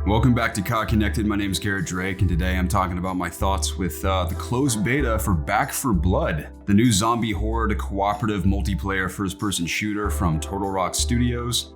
Welcome back to COD Connected. My name is Garrett Drake, and today I'm talking about my thoughts with the closed beta for Back 4 Blood, the new zombie horde cooperative multiplayer first-person shooter from Turtle Rock Studios.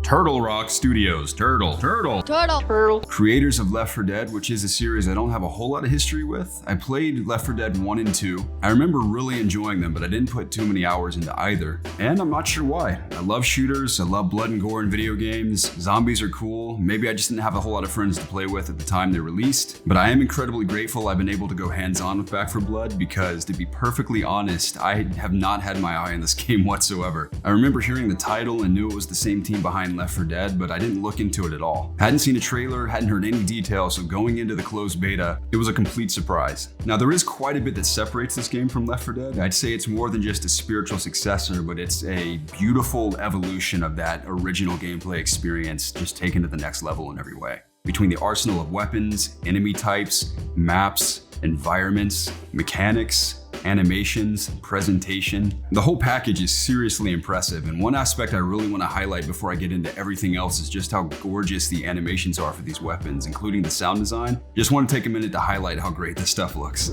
Turtle Rock Studios. Turtle. Creators of Left 4 Dead, which is a series I don't have a whole lot of history with. I played Left 4 Dead 1 and 2. I remember really enjoying them, but I didn't put too many hours into either. And I'm not sure why. I love shooters. I love blood and gore in video games. Zombies are cool. Maybe I just didn't have a whole lot of friends to play with at the time they released. But I am incredibly grateful I've been able to go hands-on with Back 4 Blood because, to be perfectly honest, I have not had my eye on this game whatsoever. I remember hearing the title and knew it was the same team behind Left 4 Dead, but I didn't look into it at all. Hadn't seen a trailer, hadn't heard any details, so going into the closed beta, it was a complete surprise. Now, there is quite a bit that separates this game from Left 4 Dead. I'd say it's more than just a spiritual successor, but it's a beautiful evolution of that original gameplay experience, just taken to the next level in every way. Between the arsenal of weapons, enemy types, maps, environments, mechanics, animations, presentation. The whole package is seriously impressive, and one aspect I really want to highlight before I get into everything else is just how gorgeous the animations are for these weapons, including the sound design. Just want to take a minute to highlight how great this stuff looks.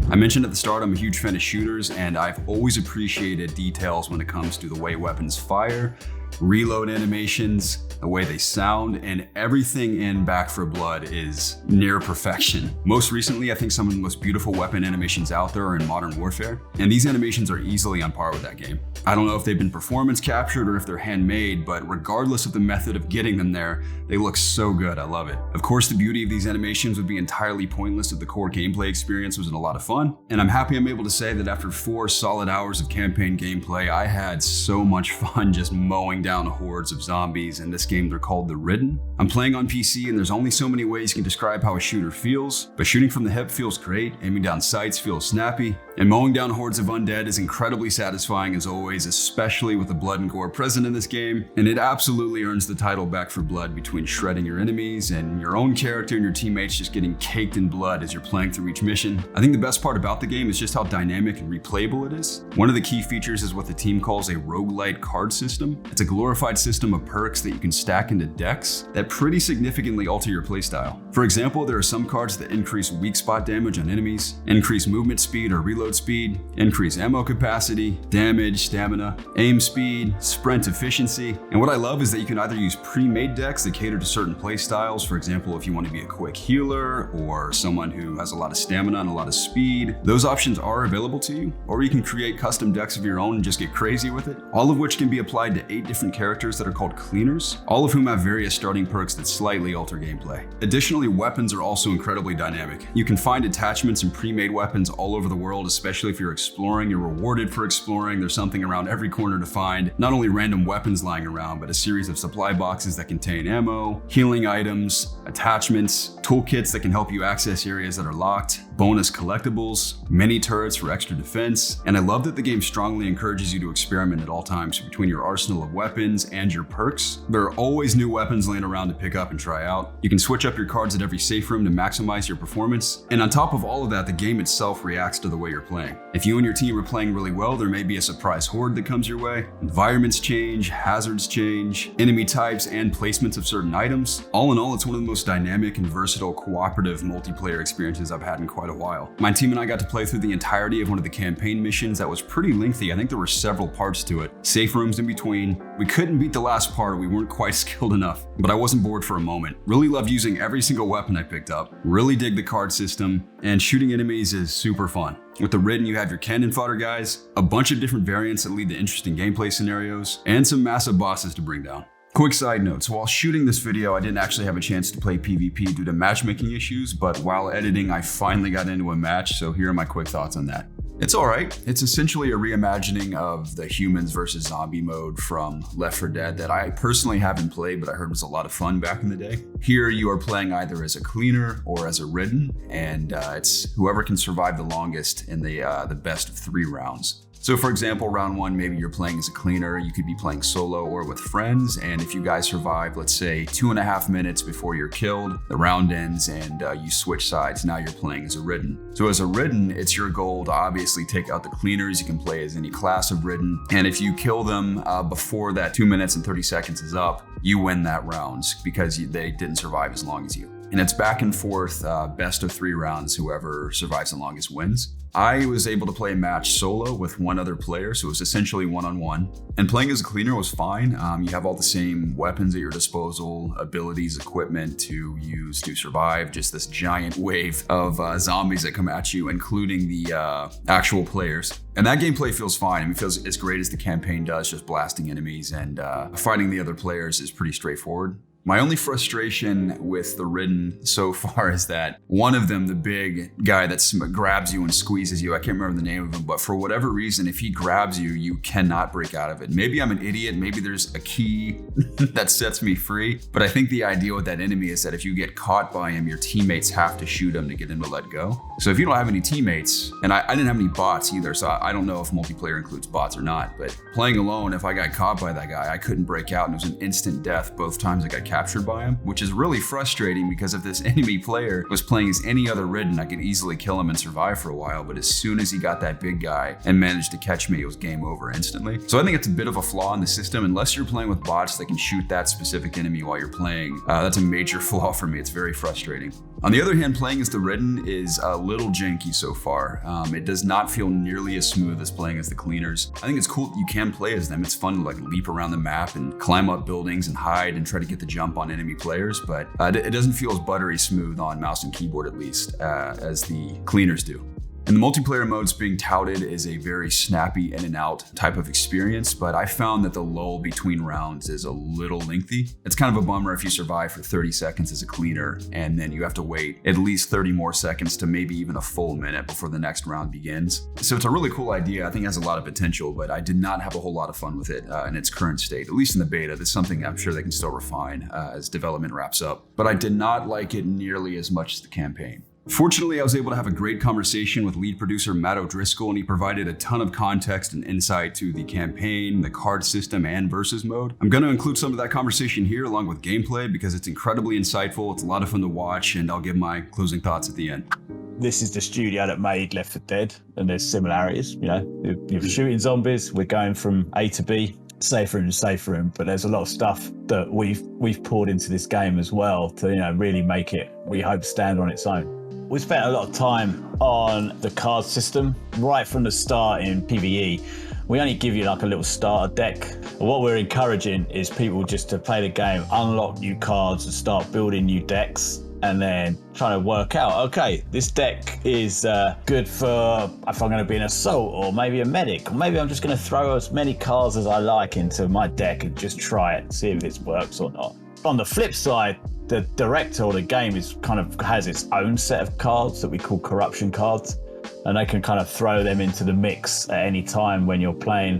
I mentioned at the start I'm a huge fan of shooters, and I've always appreciated details when it comes to the way weapons fire, reload animations, the way they sound, and everything in Back 4 Blood is near perfection. Most recently, I think some of the most beautiful weapon animations out there are in Modern Warfare, and these animations are easily on par with that game. I don't know if they've been performance captured or if they're handmade, but regardless of the method of getting them there, they look so good. I love it. Of course, the beauty of these animations would be entirely pointless if the core gameplay experience wasn't a lot of fun, and I'm happy I'm able to say that after 4 solid hours of campaign gameplay, I had so much fun just mowing down hordes of zombies. In this game, they're called the Ridden. I'm playing on PC, and there's only so many ways you can describe how a shooter feels, but shooting from the hip feels great, aiming down sights feels snappy, and mowing down hordes of undead is incredibly satisfying as always, especially with the blood and gore present in this game, and it absolutely earns the title Back 4 Blood between shredding your enemies and your own character and your teammates just getting caked in blood as you're playing through each mission. I think the best part about the game is just how dynamic and replayable it is. One of the key features is what the team calls a Roguelite card system. It's a glorified system of perks that you can stack into decks that pretty significantly alter your playstyle. For example, there are some cards that increase weak spot damage on enemies, increase movement speed or reload speed, increase ammo capacity, damage, stamina, aim speed, sprint efficiency. And what I love is that you can either use pre-made decks that cater to certain playstyles. For example, if you want to be a quick healer or someone who has a lot of stamina and a lot of speed, those options are available to you. Or you can create custom decks of your own and just get crazy with it, all of which can be applied to 8 different characters that are called cleaners, all of whom have various starting perks that slightly alter gameplay. Additionally, weapons are also incredibly dynamic. You can find attachments and pre-made weapons all over the world, especially if you're exploring. You're rewarded for exploring. There's something around every corner to find, not only random weapons lying around, but a series of supply boxes that contain ammo, healing items, attachments, toolkits that can help you access areas that are locked, bonus collectibles, mini turrets for extra defense, and I love that the game strongly encourages you to experiment at all times between your arsenal of weapons and your perks. There are always new weapons laying around to pick up and try out. You can switch up your cards at every safe room to maximize your performance, and on top of all of that, the game itself reacts to the way you're playing. If you and your team are playing really well, there may be a surprise horde that comes your way. Environments change, hazards change, enemy types, and placements of certain items. All in all, it's one of the most dynamic and versatile cooperative multiplayer experiences I've had in quite a while. My team and I got to play through the entirety of one of the campaign missions that was pretty lengthy. I think there were several parts to it, safe rooms in between. We couldn't beat the last part, we weren't quite skilled enough, but I wasn't bored for a moment. Really loved using every single weapon I picked up, really dig the card system, and shooting enemies is super fun. With the Ridden, you have your cannon fodder guys, a bunch of different variants that lead to interesting gameplay scenarios, and some massive bosses to bring down. Quick side note, so while shooting this video, I didn't actually have a chance to play PvP due to matchmaking issues, but while editing, I finally got into a match, so here are my quick thoughts on that. It's alright. It's essentially a reimagining of the humans versus zombie mode from Left 4 Dead that I personally haven't played, but I heard was a lot of fun back in the day. Here you are playing either as a cleaner or as a Ridden, and it's whoever can survive the longest in the best of 3 rounds. So for example, round one, maybe you're playing as a cleaner, you could be playing solo or with friends, and if you guys survive, let's say 2.5 minutes before you're killed, the round ends and you switch sides, now you're playing as a Ridden. So as a Ridden, it's your goal to obviously take out the cleaners. You can play as any class of Ridden, and if you kill them before that 2 minutes and 30 seconds is up, you win that round because they didn't survive as long as you. And it's back and forth, best of 3 rounds, whoever survives the longest wins. I was able to play a match solo with one other player, so it was essentially one-on-one. And playing as a cleaner was fine. You have all the same weapons at your disposal, abilities, equipment to use to survive just this giant wave of zombies that come at you, including the actual players. And that gameplay feels fine. I mean, it feels as great as the campaign does, just blasting enemies, and fighting the other players is pretty straightforward. My only frustration with the Ridden so far is that one of them, the big guy that grabs you and squeezes you, I can't remember the name of him, but for whatever reason, if he grabs you, you cannot break out of it. Maybe I'm an idiot, maybe there's a key that sets me free, but I think the idea with that enemy is that if you get caught by him, your teammates have to shoot him to get him to let go. So if you don't have any teammates, and I didn't have any bots either, so I don't know if multiplayer includes bots or not, but playing alone, if I got caught by that guy, I couldn't break out, and it was an instant death both times I got captured by him, which is really frustrating because if this enemy player was playing as any other Ridden, I could easily kill him and survive for a while, but as soon as he got that big guy and managed to catch me, it was game over instantly. So I think it's a bit of a flaw in the system. Unless you're playing with bots that can shoot that specific enemy while you're playing, that's a major flaw for me. It's very frustrating. On the other hand, playing as the Ridden is a little janky so far. It does not feel nearly as smooth as playing as the cleaners. I think it's cool that you can play as them. It's fun to like leap around the map and climb up buildings and hide and try to get the jump on enemy players, but it doesn't feel as buttery smooth on mouse and keyboard, at least, as the cleaners do. And the multiplayer modes being touted is a very snappy in and out type of experience, but I found that the lull between rounds is a little lengthy. It's kind of a bummer if you survive for 30 seconds as a cleaner, and then you have to wait at least 30 more seconds to maybe even a full minute before the next round begins. So it's a really cool idea. I think it has a lot of potential, but I did not have a whole lot of fun with it in its current state, at least in the beta. That's something I'm sure they can still refine as development wraps up. But I did not like it nearly as much as the campaign. Fortunately, I was able to have a great conversation with lead producer Matt O'Driscoll, and he provided a ton of context and insight to the campaign, the card system, and versus mode. I'm going to include some of that conversation here along with gameplay because it's incredibly insightful, it's a lot of fun to watch, and I'll give my closing thoughts at the end. This is the studio that made Left 4 Dead, and there's similarities. You know, you're shooting zombies, we're going from A to B, safe room to safe room, but there's a lot of stuff that we've poured into this game as well to, you know, really make it, we hope, stand on its own. We spent a lot of time on the card system right from the start in PvE. We only give you like a little starter deck. What we're encouraging is people just to play the game, unlock new cards and start building new decks, and then trying to work out, okay, this deck is good for if I'm going to be an assault or maybe a medic, or maybe I'm just going to throw as many cards as I like into my deck and just try it, see if it works or not. On the flip side, the director or the game has its own set of cards that we call corruption cards, and they can kind of throw them into the mix at any time when you're playing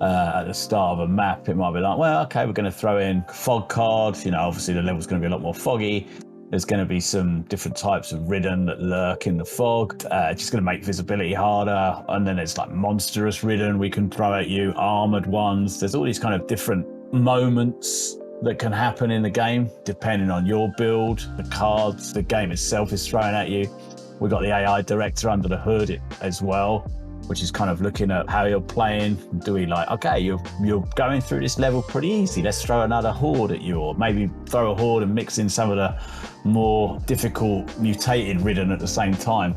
at the start of a map. It might be like, well, okay, we're going to throw in fog cards. You know, obviously the level's going to be a lot more foggy. There's going to be some different types of Ridden that lurk in the fog. It's just going to make visibility harder. And then there's like monstrous Ridden we can throw at you, armored ones. There's all these kind of different moments that can happen in the game depending on your build, the cards the game itself is throwing at you. We've got the AI director under the hood as well, which is kind of looking at how you're playing. Do we like, okay, you're going through this level pretty easy, let's throw another horde at you, or maybe throw a horde and mix in some of the more difficult mutated Ridden at the same time.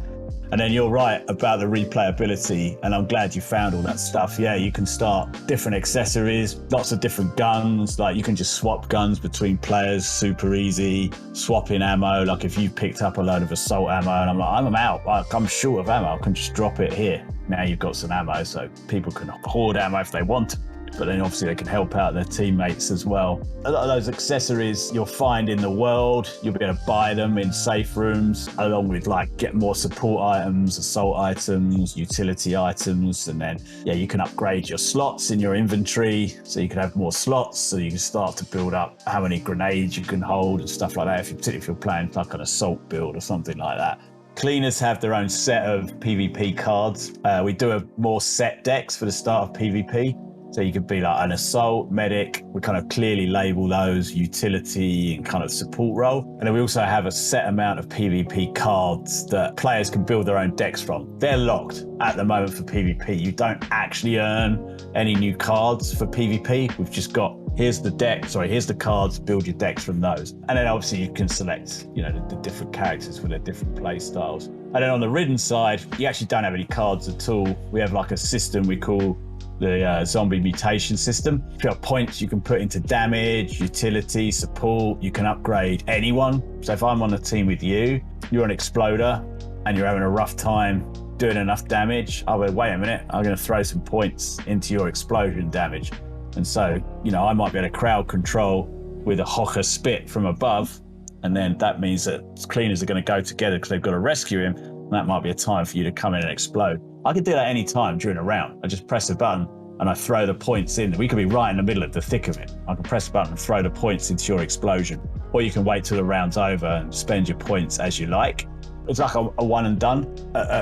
And then you're right about the replayability, and I'm glad you found all that stuff. Yeah, you can start different accessories, lots of different guns. Like you can just swap guns between players, super easy. Swapping ammo, like if you picked up a load of assault ammo and I'm like, I'm out, like, I'm short of ammo, I can just drop it here. Now you've got some ammo, so people can hoard ammo if they want to. But then obviously they can help out their teammates as well. A lot of those accessories you'll find in the world, you'll be able to buy them in safe rooms, along with like get more support items, assault items, utility items, and then you can upgrade your slots in your inventory, so you can have more slots, so you can start to build up how many grenades you can hold and stuff like that, particularly if you're playing like an assault build or something like that. Cleaners have their own set of PvP cards. We do have more set decks for the start of PvP. So you could be like an assault, medic. We kind of clearly label those, utility and kind of support role. And then we also have a set amount of PvP cards that players can build their own decks from. They're locked at the moment for PvP. You don't actually earn any new cards for PvP. We've just got, here's the cards, build your decks from those. And then obviously you can select, the different characters for their different play styles. And then on the Ridden side, you actually don't have any cards at all. We have like a system we call the zombie mutation system. You've got points you can put into damage, utility, support. You can upgrade anyone. So if I'm on a team with you, you're an exploder and you're having a rough time doing enough damage, I went, wait a minute, I'm going to throw some points into your explosion damage. And so, I might be able to crowd control with a Hocker spit from above. And then that means that cleaners are going to go together because they've got to rescue him. And that might be a time for you to come in and explode. I could do that any time during a round. I just press a button and I throw the points in. We could be right in the middle of the thick of it. I can press a button and throw the points into your explosion. Or you can wait till the round's over and spend your points as you like. It's like a one and done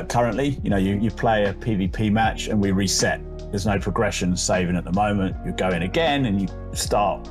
currently. You play a PvP match and we reset. There's no progression saving at the moment. You go in again and you start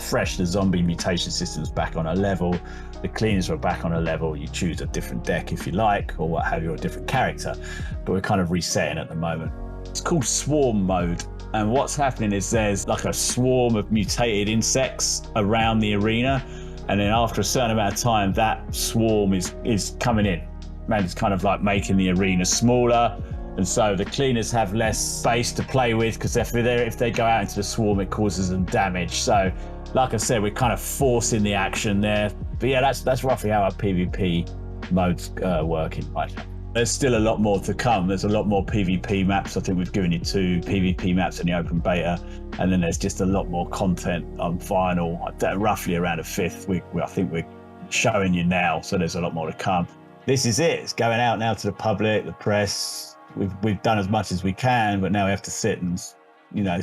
fresh. The zombie mutation system's back on a level. The cleaners are back on a level. You choose a different deck if you like, or what have you, or a different character. But we're kind of resetting at the moment. It's called swarm mode. And what's happening is there's like a swarm of mutated insects around the arena. And then after a certain amount of time, that swarm is coming in. Man, it's kind of like making the arena smaller. And so the cleaners have less space to play with because if they go out into the swarm, it causes them damage. So like I said, we're kind of forcing the action there. But yeah, that's roughly how our PvP mode's working right now. There's still a lot more to come. There's a lot more PvP maps. I think we've given you 2 PvP maps in the open beta. And then there's just a lot more content on final, roughly around a 5th. I think we're showing you now. So there's a lot more to come. This is it. It's going out now to the public, the press. We've done as much as we can, but now we have to sit and,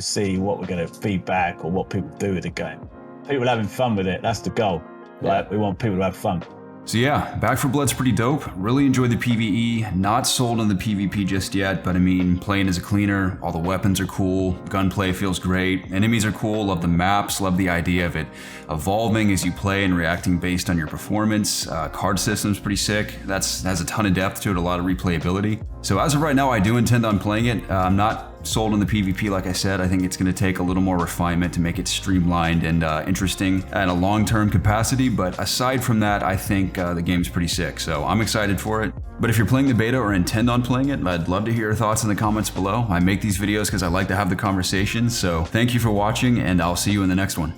see what we're going to feedback or what people do with the game. People having fun with it. That's the goal. Yeah. Right? We want people to have fun. So yeah, Back 4 Blood's pretty dope. Really enjoy the PvE. Not sold on the PvP just yet, but I mean, playing as a cleaner, all the weapons are cool, gunplay feels great, enemies are cool, love the maps, love the idea of it evolving as you play and reacting based on your performance. Card system's pretty sick. That has a ton of depth to it, a lot of replayability. So as of right now, I do intend on playing it. I'm not sold on the PvP, like I said. I think it's going to take a little more refinement to make it streamlined and interesting at a long-term capacity. But aside from that, I think the game's pretty sick. So I'm excited for it. But if you're playing the beta or intend on playing it, I'd love to hear your thoughts in the comments below. I make these videos because I like to have the conversation. So thank you for watching, and I'll see you in the next one.